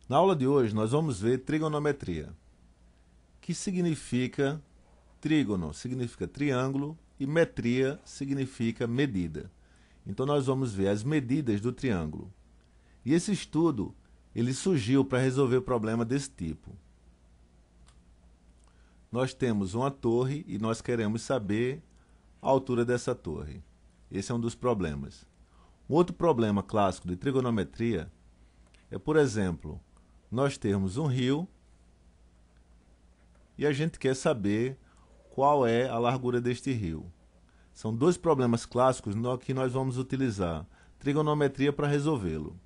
Na aula de hoje nós vamos ver trigonometria, que significa trígono, significa triângulo, e metria significa medida. Então nós vamos ver as medidas do triângulo. E esse estudo, ele surgiu para resolver problema desse tipo. Nós temos uma torre e nós queremos saber a altura dessa torre. Esse é um dos problemas. Um outro problema clássico de trigonometria é, por exemplo, nós termos um rio e a gente quer saber qual é a largura deste rio. São dois problemas clássicos que nós vamos utilizar trigonometria para resolvê-lo.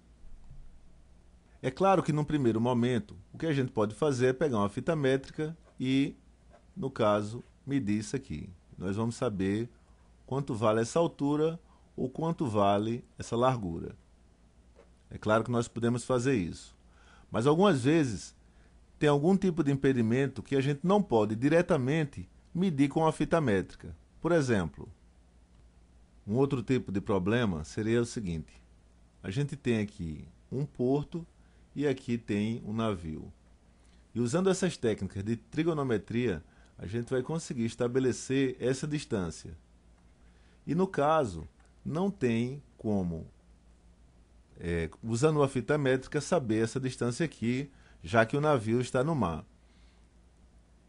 É claro que num primeiro momento, o que a gente pode fazer é pegar uma fita métrica e, no caso, medir isso aqui. Nós vamos saber quanto vale essa altura ou quanto vale essa largura. É claro que nós podemos fazer isso. Mas algumas vezes tem algum tipo de impedimento que a gente não pode diretamente medir com a fita métrica. Por exemplo, um outro tipo de problema seria o seguinte: a gente tem aqui um porto e aqui tem um navio. E usando essas técnicas de trigonometria, a gente vai conseguir estabelecer essa distância. E no caso, não tem como, usando uma fita métrica, saber essa distância aqui, já que o navio está no mar.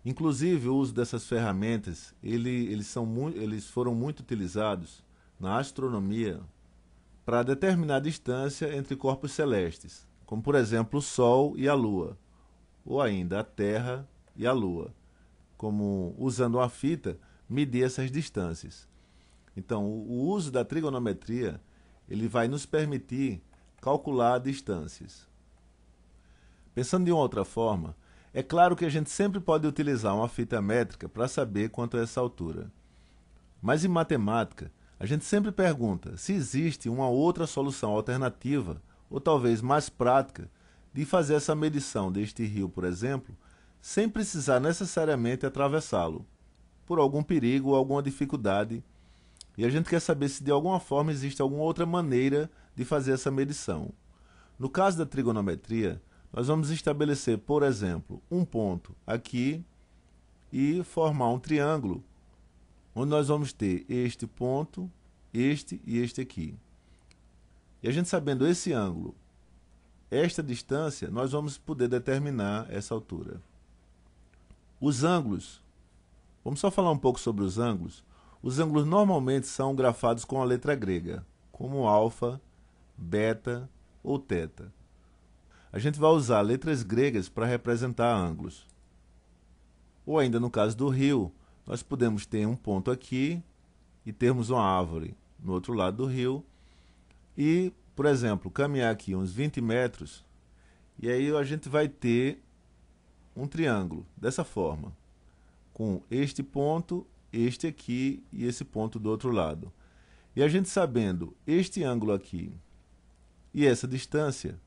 Inclusive, o uso dessas ferramentas, eles foram muito utilizados na astronomia para determinar a distância entre corpos celestes, como por exemplo o Sol e a Lua, ou ainda a Terra e a Lua, como usando uma fita medir essas distâncias. Então, o uso da trigonometria, ele vai nos permitir calcular distâncias. Pensando de uma outra forma, é claro que a gente sempre pode utilizar uma fita métrica para saber quanto é essa altura. Mas em matemática, a gente sempre pergunta se existe uma outra solução alternativa, ou talvez mais prática, de fazer essa medição deste rio, por exemplo, sem precisar necessariamente atravessá-lo, por algum perigo ou alguma dificuldade. E a gente quer saber se de alguma forma existe alguma outra maneira de fazer essa medição. No caso da trigonometria, nós vamos estabelecer, por exemplo, um ponto aqui e formar um triângulo, onde nós vamos ter este ponto, este e este aqui. E a gente sabendo esse ângulo, esta distância, nós vamos poder determinar essa altura. Os ângulos, vamos só falar um pouco sobre os ângulos. Os ângulos normalmente são grafados com a letra grega, como alfa, beta ou teta. A gente vai usar letras gregas para representar ângulos. Ou ainda no caso do rio, nós podemos ter um ponto aqui e termos uma árvore no outro lado do rio. E, por exemplo, caminhar aqui uns 20 metros e aí a gente vai ter um triângulo dessa forma, com este ponto, este aqui e esse ponto do outro lado. E a gente sabendo este ângulo aqui e essa distância,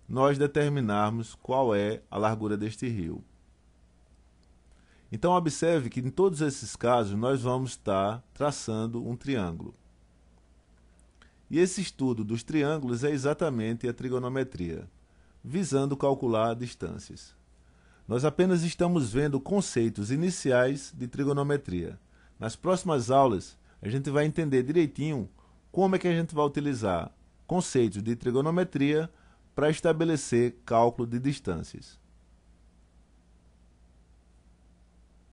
nós determinarmos qual é a largura deste rio. Então observe que em todos esses casos nós vamos estar traçando um triângulo. E esse estudo dos triângulos é exatamente a trigonometria, visando calcular distâncias. Nós apenas estamos vendo conceitos iniciais de trigonometria. Nas próximas aulas, a gente vai entender direitinho como é que a gente vai utilizar conceitos de trigonometria para estabelecer cálculo de distâncias.